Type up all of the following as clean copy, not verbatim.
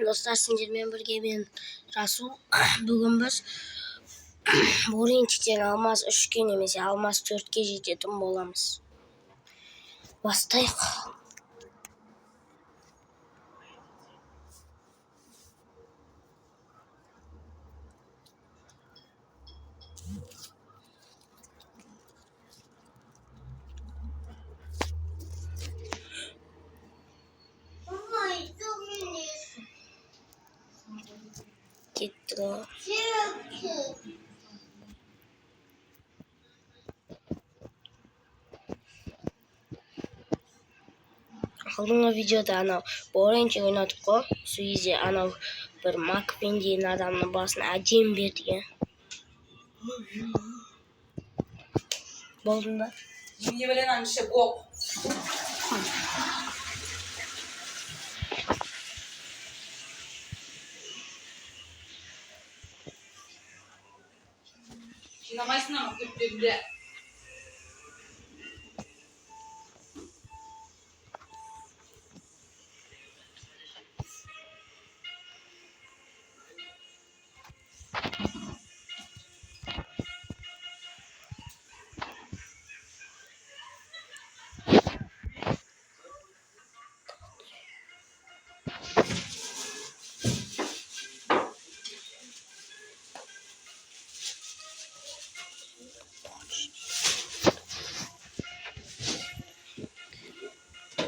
Dostlar, sizlerle birge ben Rasul. Bugün biz birinchi almaz 3 emес, almaz 4 жететін боламыз. Бастайық. Кеттік. Алдыңғы видеода анау Боренчи ойнадық қой. Сол кезде анау бір Макпен деген адамның басына әдем берген. Болдың ба? Не білен аншы боқ. Жинамайсың ама көптерінде.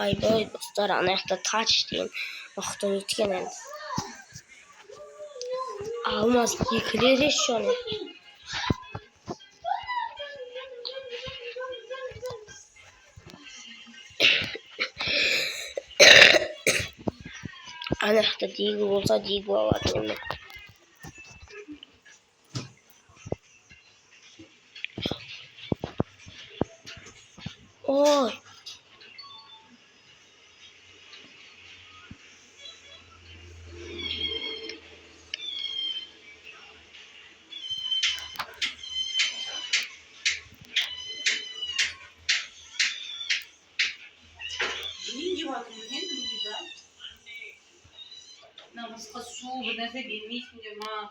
Ай-бай, достар, ана жақта тач деген мықты неткен енді. Алмаз екілер еш оны. Ана жақта дейгі болса дейгі алатын еді. Ой! Намысқа су бір нәрсе бермейсіңдер ма?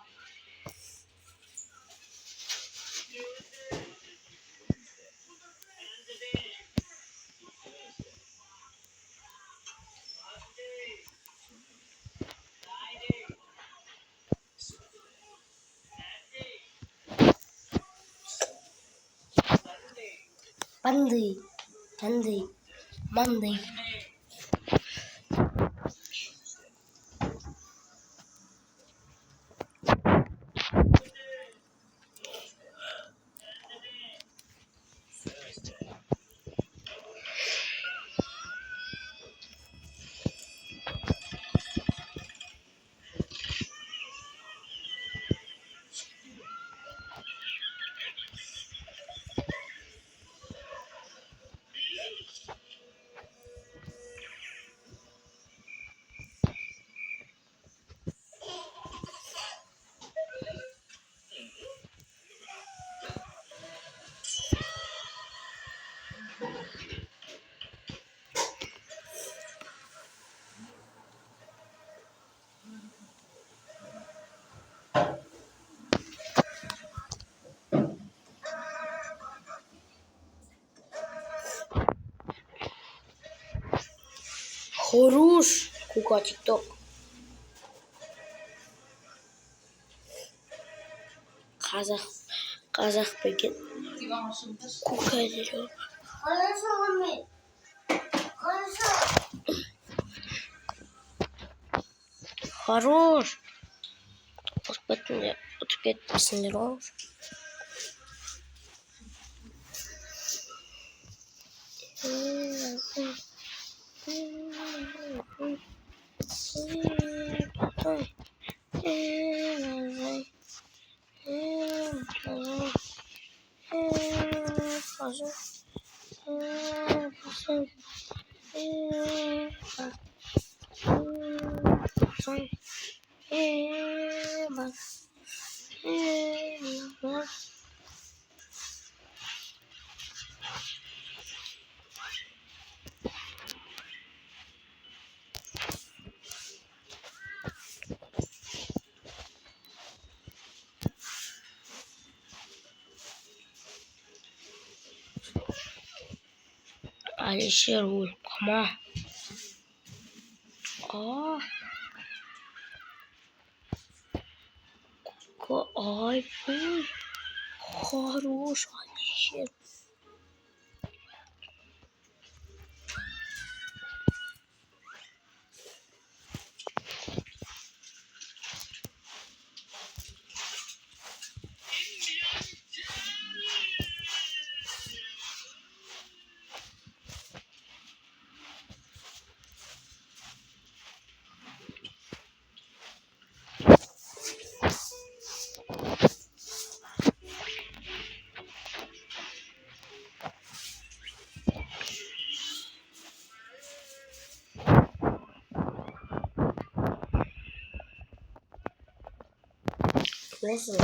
Bandy, Tandy, Monday. Хорош, Кука ТикТок. Қазақ бекен. Кука дейді. Хорош. Ұтып кетпесіңдер ғой. Alişer ul. Ama. Aa. Ay full. Хорош Alişer. Nasıl?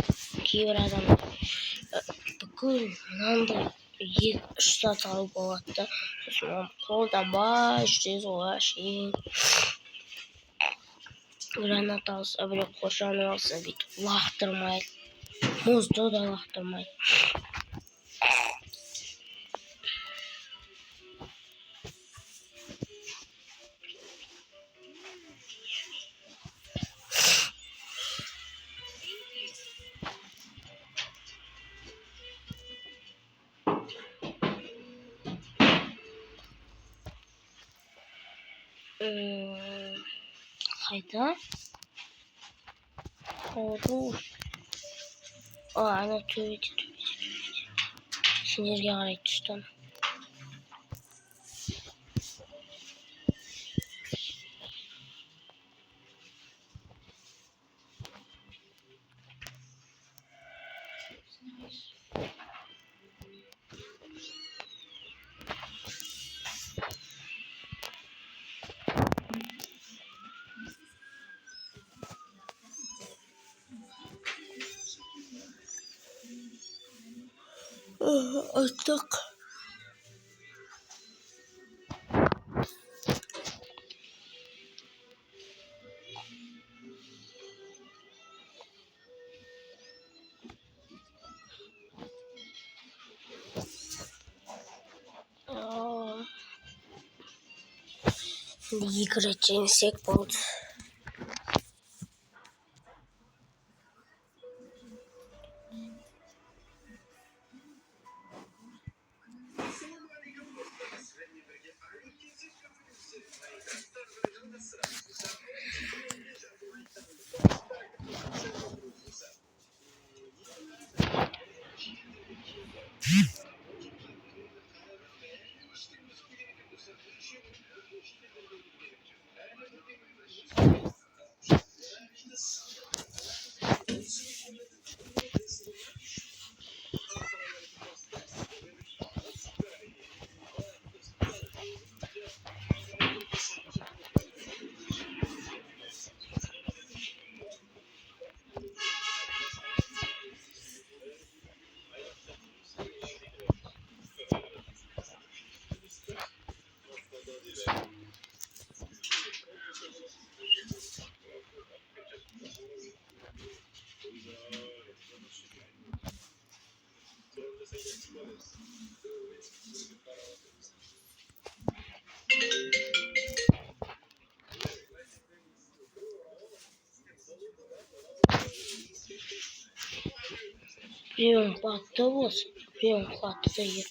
Кейбір адамдар бүкіл мынандай штат алып алады да сосын оны қолданбай жүреді ғой әшейін граната алса біреу қоршанып алса бүйтіп лақтырмайды мұзды да лақтырмайды. Қайда? Хорош. Ана төбеде. Сендерге қарай түстім. Аттық. Екі рет жеңсек болды. Прием поддалось. Прием хватает.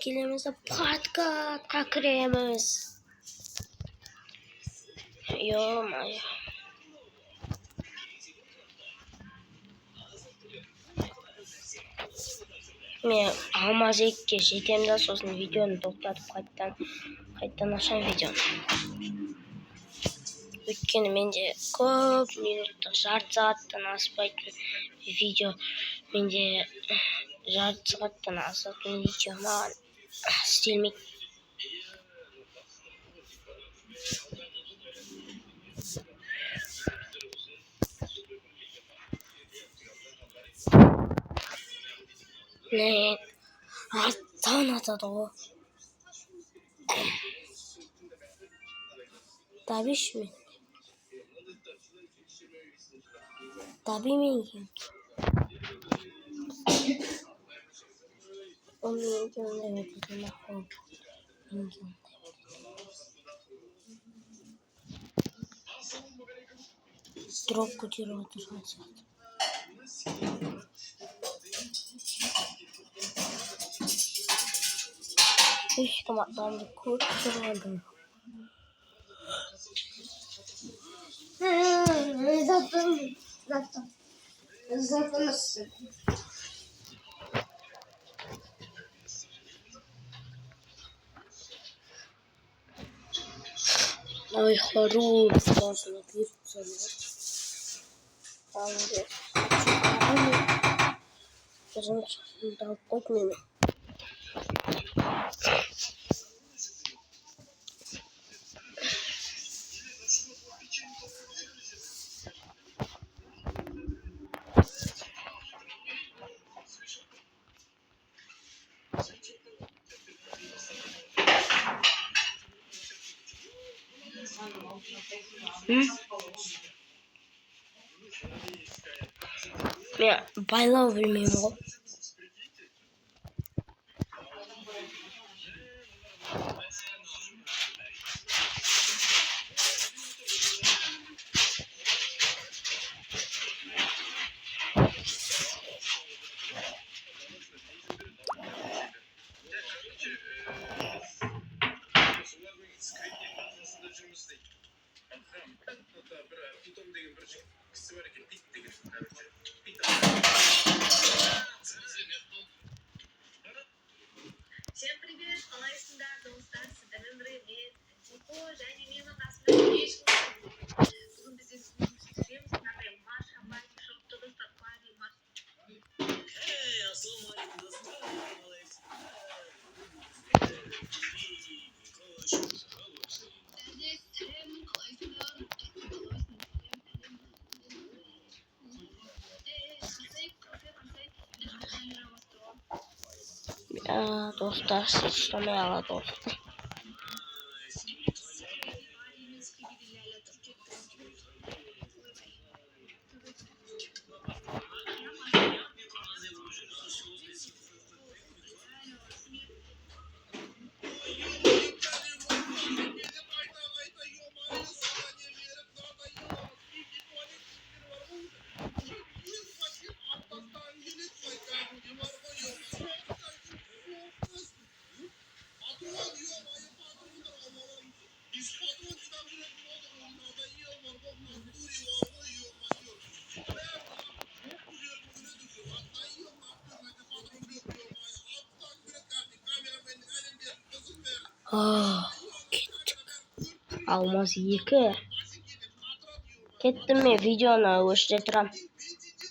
Kelimizde patkat kakremiz. Yo. Men almaz ikki shetemdan so'zini videoni to'xtatib qaytadan açan videoni. Өйткені менде көп минуттық жарты сағаттан аспайтын видео, менде жарты сағаттан асатын видео маған істелмейді. Ne? Аттан атады ғой. Tabii mi? Onun evet. Трубку держать. Ih, tomatlarımı kurtardım. Zaten. Ой, хорош, классно, пицца. Там где? Там кот-мимо. Я байлау білмеймін ғой. Всем привет, қалайсыңдар достар, сіздермен бірге Типо және менің қасымда ешкім. Бүгін бізде түсіреміз, мынандай марш абайдың шопты достар, қуайдың марш. Ассалаумағалейкум достар, Dostlar, sıçramaya ala dostlar. Kettik. Almaz 2. Kettim mi videonu o'chirtiram.